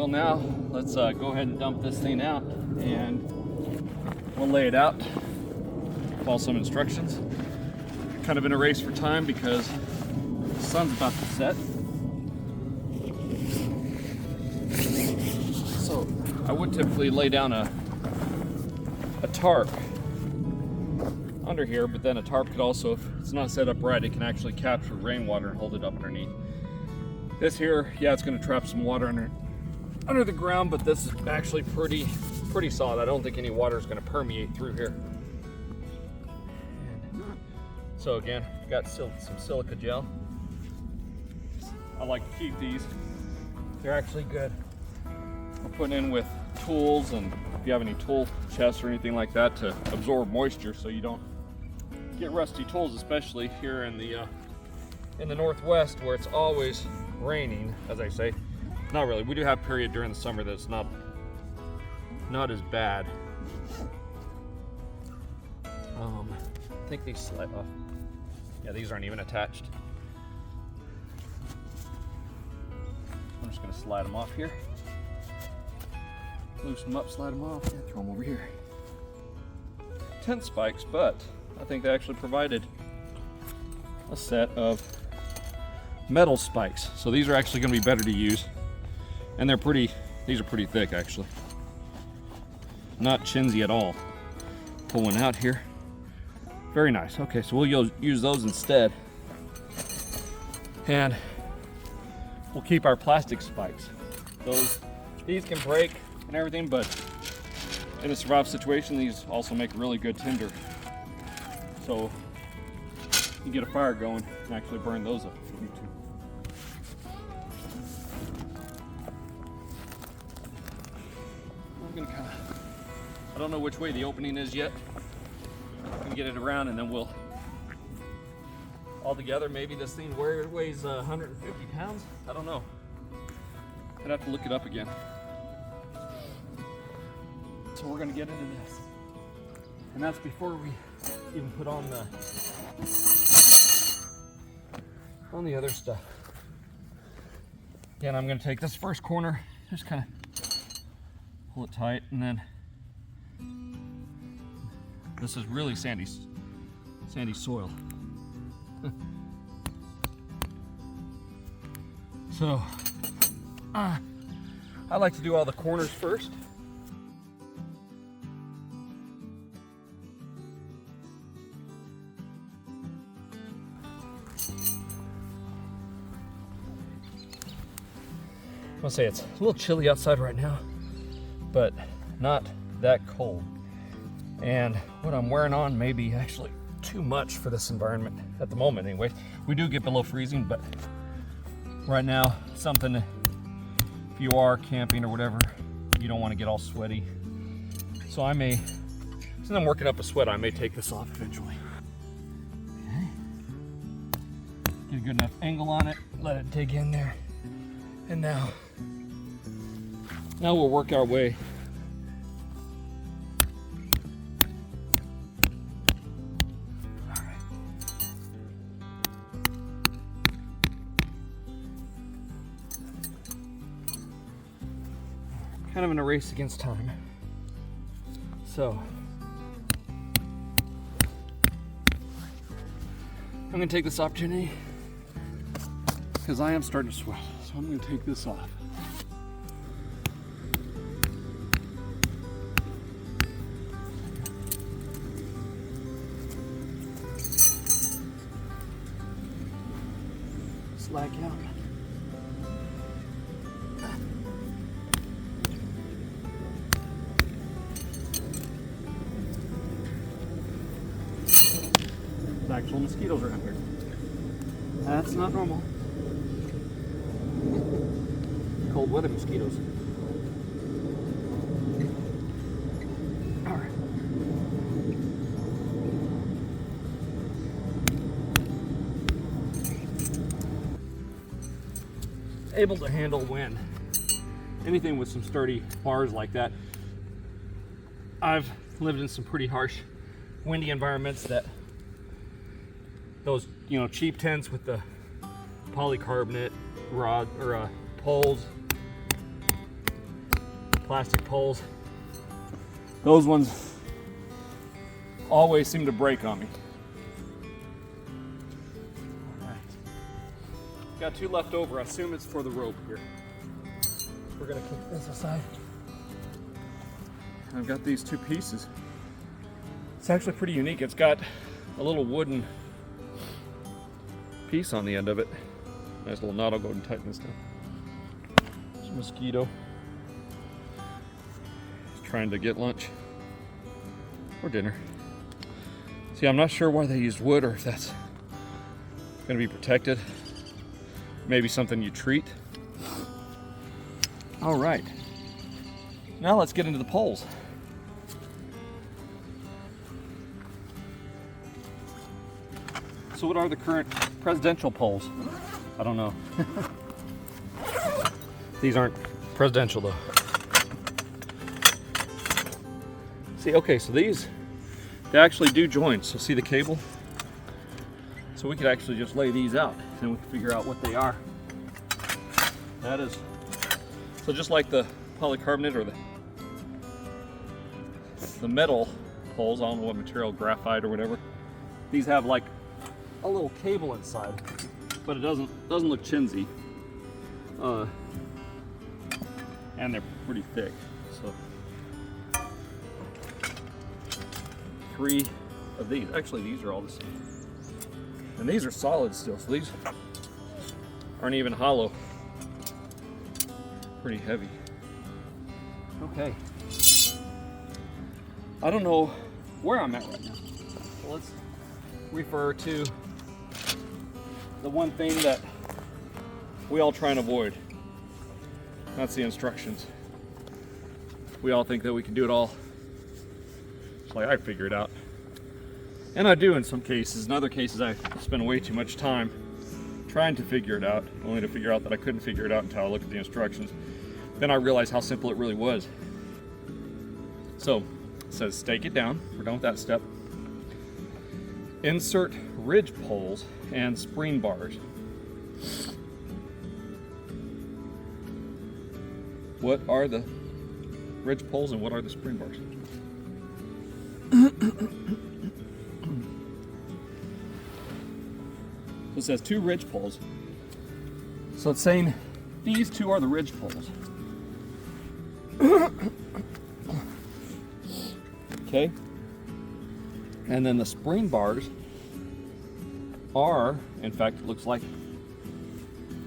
Well, now let's go ahead and dump this thing out, and we'll lay it out, follow some instructions. Kind of in a race for time because the sun's about to set. So I would typically lay down a tarp under here, but then a tarp could also, if it's not set up right, it can actually capture rainwater and hold it up underneath. This here, yeah, it's going to trap some water under the ground, but this is actually pretty solid. I don't think any water is going to permeate through here. So again, got some silica gel. I like to keep these. They're actually good. We're putting in with tools, and if you have any tool chests or anything like that to absorb moisture so you don't get rusty tools, especially here in the Northwest where it's always raining, as I say. Not really. We do have a period during the summer that's not as bad. I think these slide off. Yeah, these aren't even attached. I'm just going to slide them off here. Loosen them up, slide them off, and throw them over here. Tent spikes, but I think they actually provided a set of metal spikes. So these are actually going to be better to use. And these are pretty thick actually. Not chintzy at all. Pull one out here. Very nice. Okay, so we'll use those instead. And we'll keep our plastic spikes. These can break and everything, but in a survival situation, these also make really good tinder. So you get a fire going and actually burn those up if you need to. I don't know which way the opening is yet. I'm gonna get it around, and then we'll all together. Maybe this thing weighs 150 pounds. I don't know. I'd have to look it up again. So we're gonna get into this, and that's before we even put on the other stuff. Again, I'm gonna take this first corner, just kind of pull it tight, and then this is really sandy soil. So I like to do all the corners first. I'll say it's a little chilly outside right now, but not that cold. And what I'm wearing on may be actually too much for this environment at the moment anyway. We do get below freezing, but right now, something, if you are camping or whatever, you don't want to get all sweaty. So since I'm working up a sweat, I may take this off eventually. Okay. Get a good enough angle on it, let it dig in there. And now we'll work our way. Kind of in a race against time. So I'm gonna take this opportunity because I am starting to sweat. So I'm gonna take this off. Slack out. Actual mosquitoes around here. That's not normal. Cold weather mosquitoes. All right. Able to handle wind. Anything with some sturdy bars like that. I've lived in some pretty harsh, windy environments that those, cheap tents with the polycarbonate rod or poles, plastic poles. Those ones always seem to break on me. All right. Got 2 left over. I assume it's for the rope here. We're gonna kick this aside. I've got these 2 pieces. It's actually pretty unique. It's got a little wooden piece on the end of it. Nice little knot. I'll go and tighten this down. There's a mosquito. He's trying to get lunch or dinner. See, I'm not sure why they used wood, or if that's going to be protected. Maybe something you treat. All right. Now let's get into the poles. So what are the current presidential poles? I don't know. These aren't presidential though. See, okay, so these, they actually do join. So see the cable? So we could actually just lay these out and we can figure out what they are. That is, so just like the polycarbonate or the metal poles, I don't know what material, graphite or whatever, these have like a little cable inside, but it doesn't look chintzy, and they're pretty thick. So 3 of these. Actually, these are all the same, and these are solid still. So these aren't even hollow. Pretty heavy. Okay. I don't know where I'm at right now. So let's refer to the one thing that we all try and avoid. That's the instructions. We all think that we can do it all. It's like I figure it out. And I do in some cases. In other cases I spend way too much time trying to figure it out, only to figure out that I couldn't figure it out until I looked at the instructions. Then I realized how simple it really was. So, it says stake it down. We're done with that step. Insert ridge poles and spring bars. What are the ridge poles and what are the spring bars? So it says 2 ridge poles. So it's saying these 2 are the ridge poles. Okay. And then the spring bars are, in fact, it looks like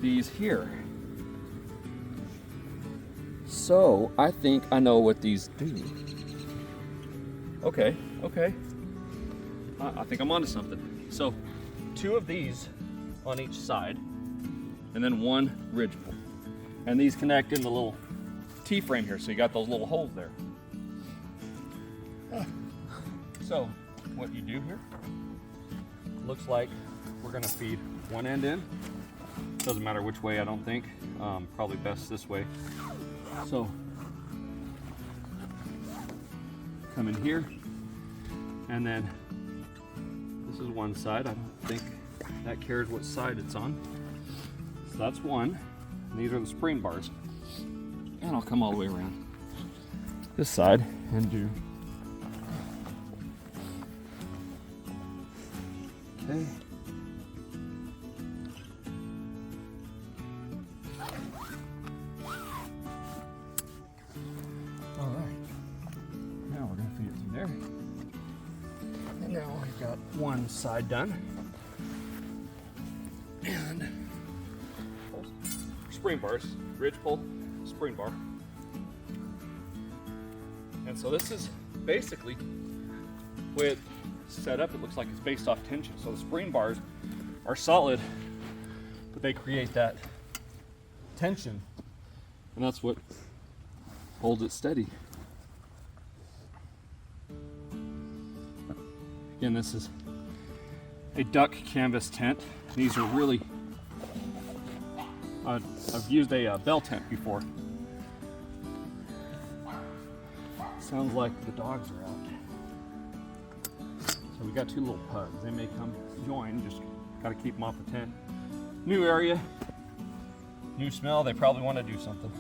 these here. So I think I know what these do. Okay. I think I'm onto something. So 2 of these on each side, and then 1 ridge pole. And these connect in the little T-frame here, so you got those little holes there. So what you do here, looks like we're gonna feed one end in. Doesn't matter which way, I don't think. Probably best this way. So come in here, and then this is one side. I don't think that cares what side it's on. So that's one. And these are the spring bars. And I'll come all the way around this side and do. Okay. All right. Now we're going to feed it through there. And now we've got one side done. And spring bars, ridge pole, spring bar. And so this is basically the way it's set up. It looks like it's based off tension. So the spring bars are solid, but they create that tension, and that's what holds it steady. Again, this is a duck canvas tent. These are really, I've used a bell tent before. Sounds like the dogs are out. So we got 2 little pugs. They may come join, just gotta keep them off the tent. New area, new smell, they probably want to do something.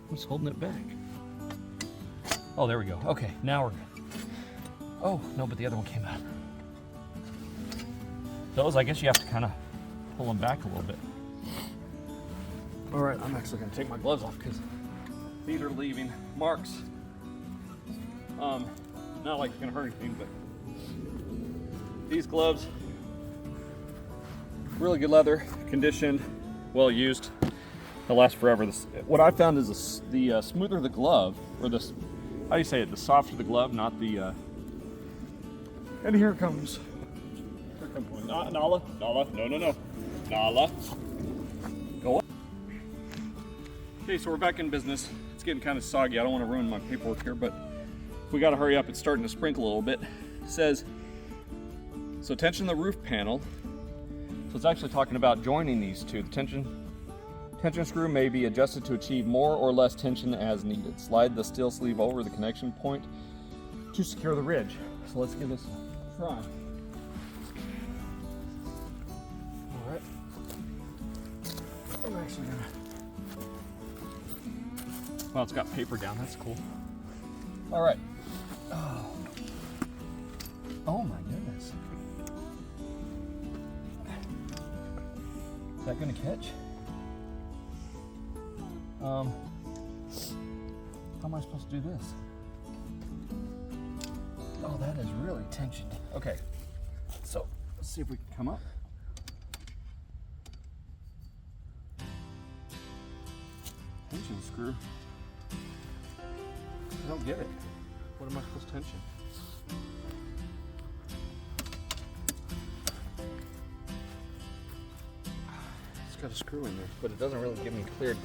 What's holding it back? Oh, there we go. Okay, now we're good. Oh, no, but the other one came out. Those, I guess you have to kind of pull them back a little bit. All right, I'm actually gonna take my gloves off because these are leaving marks. Not like it's gonna hurt anything, but these gloves, really good leather, conditioned, well used. They'll last forever. What I found is the smoother the glove, or the, how do you say it? The softer the glove, not the. And here it comes. Here comes one. Nala, no. Nala, go up. Okay, so we're back in business. It's getting kind of soggy. I don't want to ruin my paperwork here, but we got to hurry up. It's starting to sprinkle a little bit. It says, so tension the roof panel. So it's actually talking about joining these two. The tension screw may be adjusted to achieve more or less tension as needed. Slide the steel sleeve over the connection point to secure the ridge. So let's give this a try. All right. I'm actually gonna. Well, it's got paper down. That's cool. All right. Oh my goodness. Is that gonna catch? How am I supposed to do this? Oh, that is really tensioned. Okay, so let's see if we can come up. Tension screw. I don't get it. What am I supposed to tension? It's got a screw in there, but it doesn't really give me clear.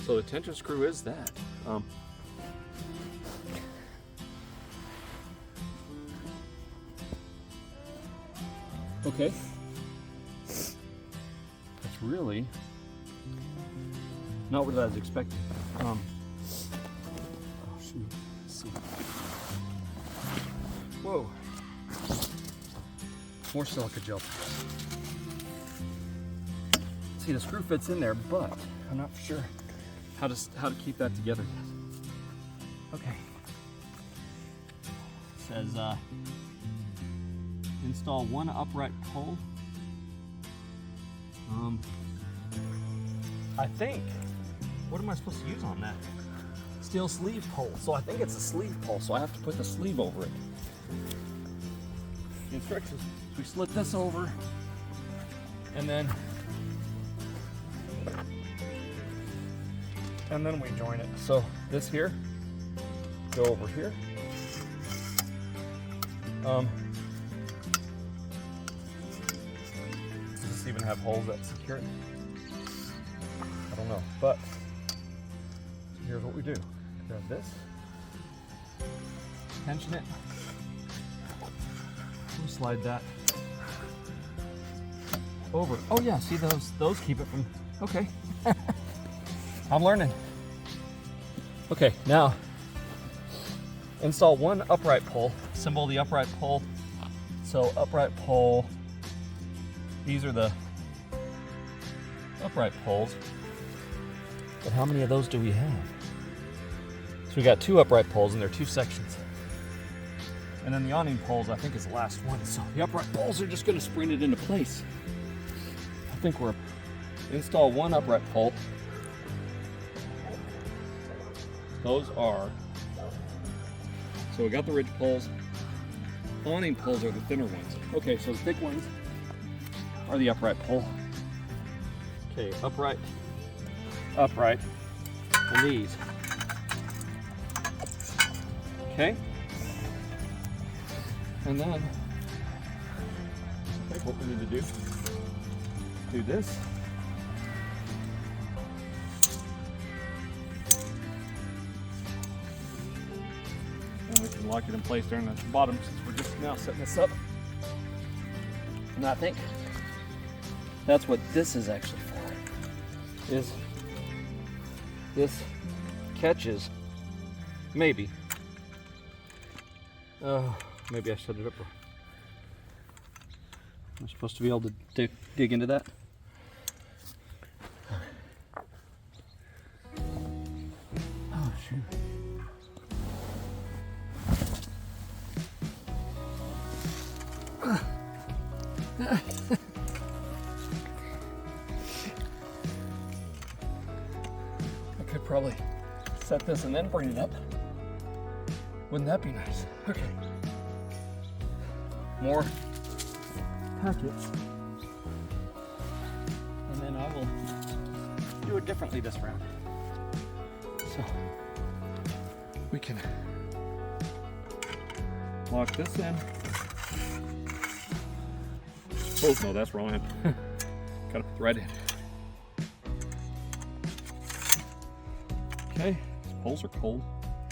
So the tension screw is that. Okay. That's really not what I was expecting. Oh shoot. Let's see. Whoa. More silica gel. See, the screw fits in there, but I'm not sure how to keep that together yet. Okay. It says install one upright pole. I think, what am I supposed to use on that? Steel sleeve pole. So I think it's a sleeve pole, so I have to put the sleeve over it. The instructions, we slip this over, and then we join it. So this here, go over here. Does this even have holes that secure it? I don't know, but here's what we do. Grab this, tension it, we slide that over. Oh yeah, see those keep it from, okay. I'm learning. Okay, now install one upright pole. Symbol the upright pole. So upright pole, these are the upright poles. But how many of those do we have? So we got two upright poles and they're two sections. And then the awning poles, I think, is the last one. So the upright poles are just gonna spring it into place. I think we're install one upright pole. Those are, so we got the ridge poles. Awning poles are the thinner ones. Okay, so the thick ones are the upright pole. Okay, upright, and these. Okay, and then I think what we need to do this. And we can lock it in place there in the bottom since we're just now setting this up. And I think that's what this is actually for. Is this catches, maybe. Maybe I set it up. I'm supposed to be able to dig into that. Oh shoot. I could probably set this and then bring it up. Wouldn't that be nice? Okay. More packets. And then I will do it differently this round. So we can lock this in. Oh no, that's wrong end. Got it right in. Okay, these poles are cold.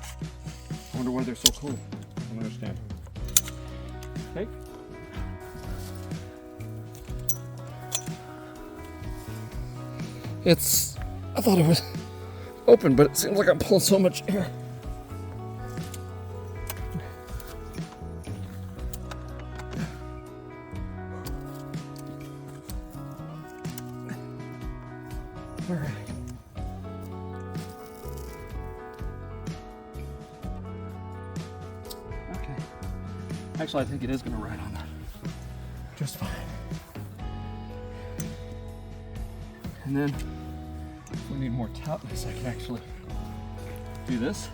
I wonder why they're so cold. I don't understand. Okay. I thought it was open, but it seems like I'm pulling so much air. All right. Okay. Actually, I think it is going to ride on that just fine. And then, if we need more tautness, I can actually do this.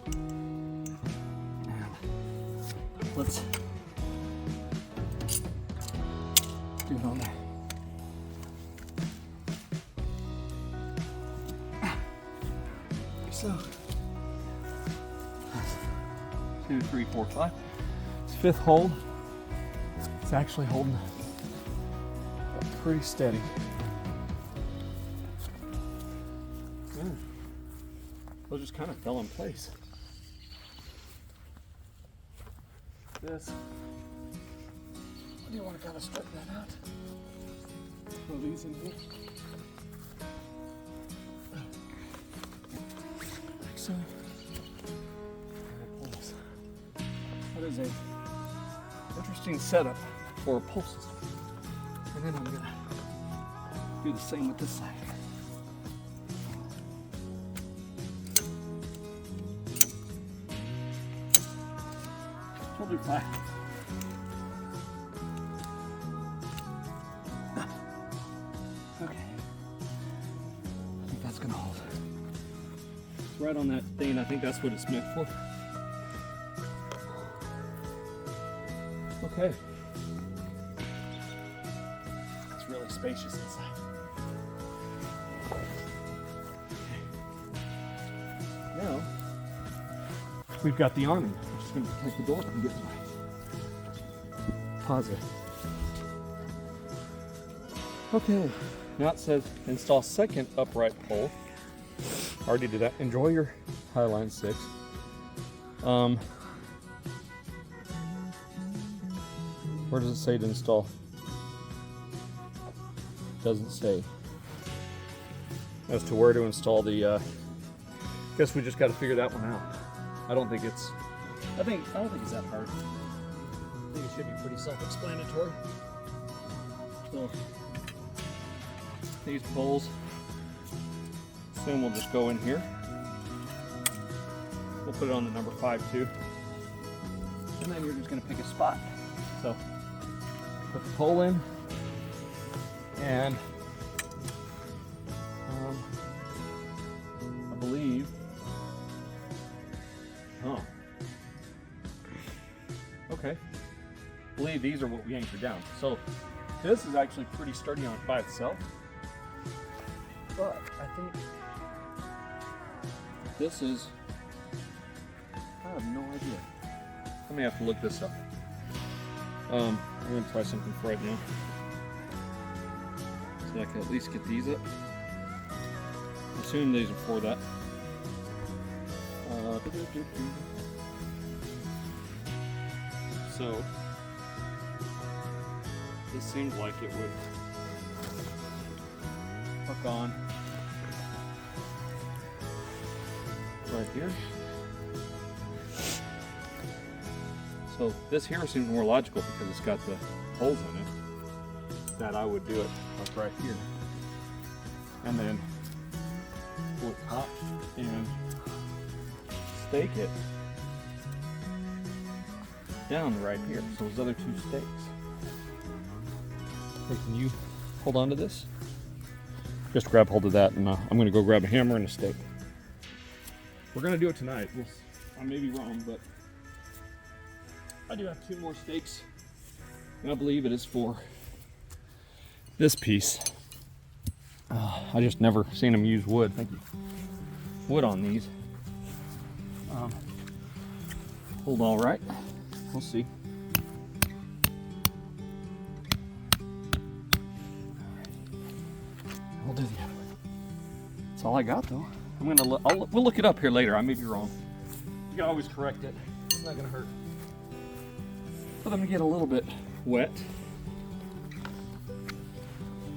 And let's do it on there. 2, 3, 4, 5. It's fifth hold. It's actually holding up pretty steady. Those just kind of fell in place. This. What do you want to kind of straighten that out? Throw these in here. Like so. That is a interesting setup for a pole system. And then I'm gonna do the same with this side. We'll do 5. Okay. I think that's gonna hold. Right on that thing, I think that's what it's meant for. Okay. It's really spacious inside. Okay. Now, we've got the awning. I'm just going to take the door and get my positive. Okay. Now it says install second upright pole. Already did that. Enjoy your Highline 6. Where does it say to install? Doesn't say. As to where to install the, guess we just got to figure that one out. I don't think it's that hard. I think it should be pretty self-explanatory. So these poles, assume we'll just go in here. We'll put it on the number 5 too. And then you're just gonna pick a spot. So put the pole in, and I believe, okay, I believe these are what we anchor down. So this is actually pretty sturdy on it by itself, but I think this is, I have no idea. I may have to look this up. I'm going to try something for right now, so I can at least get these up. I assume these are for that. So this seems like it would hook on right here. So this here seems more logical because it's got the holes in it. That I would do it like right here. And then pull it up and stake it down right here. So those other two stakes. Hey, can you hold on to this? Just grab hold of that, and I'm going to go grab a hammer and a stake. We're going to do it tonight. I may be wrong, but I do have 2 more stakes, and I believe it is for this piece. I just never seen them use wood. Thank you. Wood on these. Hold all right. We'll see. We'll do the other one. That's all I got, though. We'll look it up here later. I may be wrong. You can always correct it. It's not gonna hurt for them to get a little bit wet.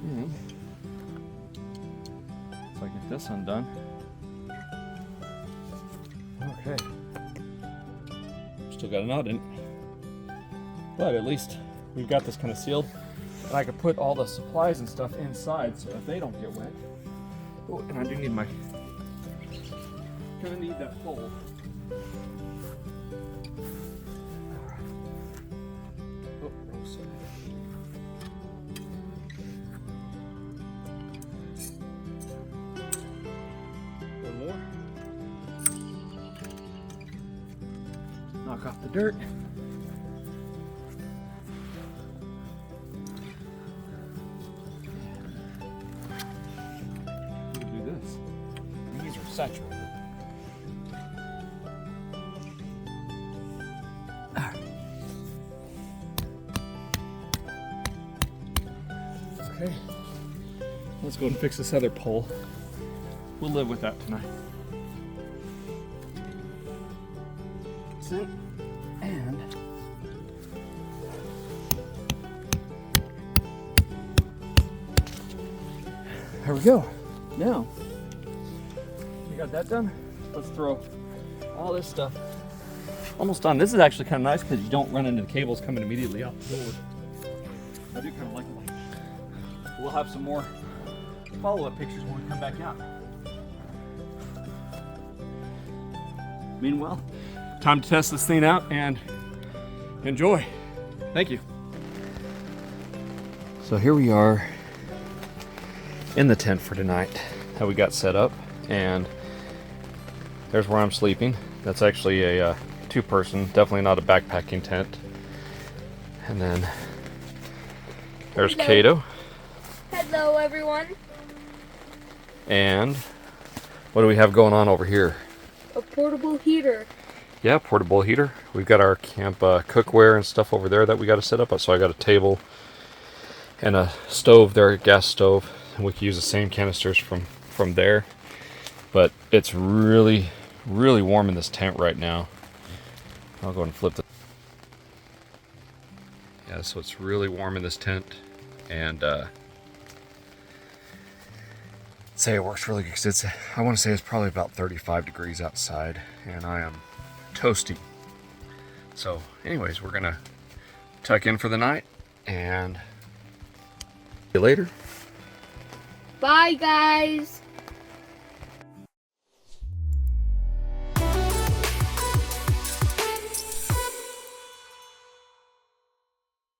And so I get this undone. Okay. Still got a knot in it, but at least we've got this kind of sealed, and I could put all the supplies and stuff inside so that they don't get wet. Oh, and I do need gonna need that pole. Oh, wrong side. One more. Knock off the dirt. We'll do this. These are saturated. Okay, let's go and fix this other pole. We'll live with that tonight. That's it. And there we go. Now, we got that done. Let's throw all this stuff almost done. This is actually kind of nice because you don't run into the cables coming immediately out the door. I do kind of like it like that. We'll have some more follow-up pictures when we come back out. Meanwhile, time to test this thing out and enjoy. Thank you. So here we are in the tent for tonight that we got set up, and there's where I'm sleeping. That's actually a 2-person, definitely not a backpacking tent. And then there's Hello. Kato. Hello, everyone. And what do we have going on over here? A portable heater. Yeah, portable heater. We've got our camp cookware and stuff over there that we got to set up. So I got a table and a stove there, a gas stove, and we can use the same canisters from there. But it's really, really warm in this tent right now. I'll go and flip it. Yeah, so it's really warm in this tent, and say it works really good because I want to say it's probably about 35 degrees outside, and I am toasty. So anyways, we're gonna tuck in for the night and see you later. Bye, guys.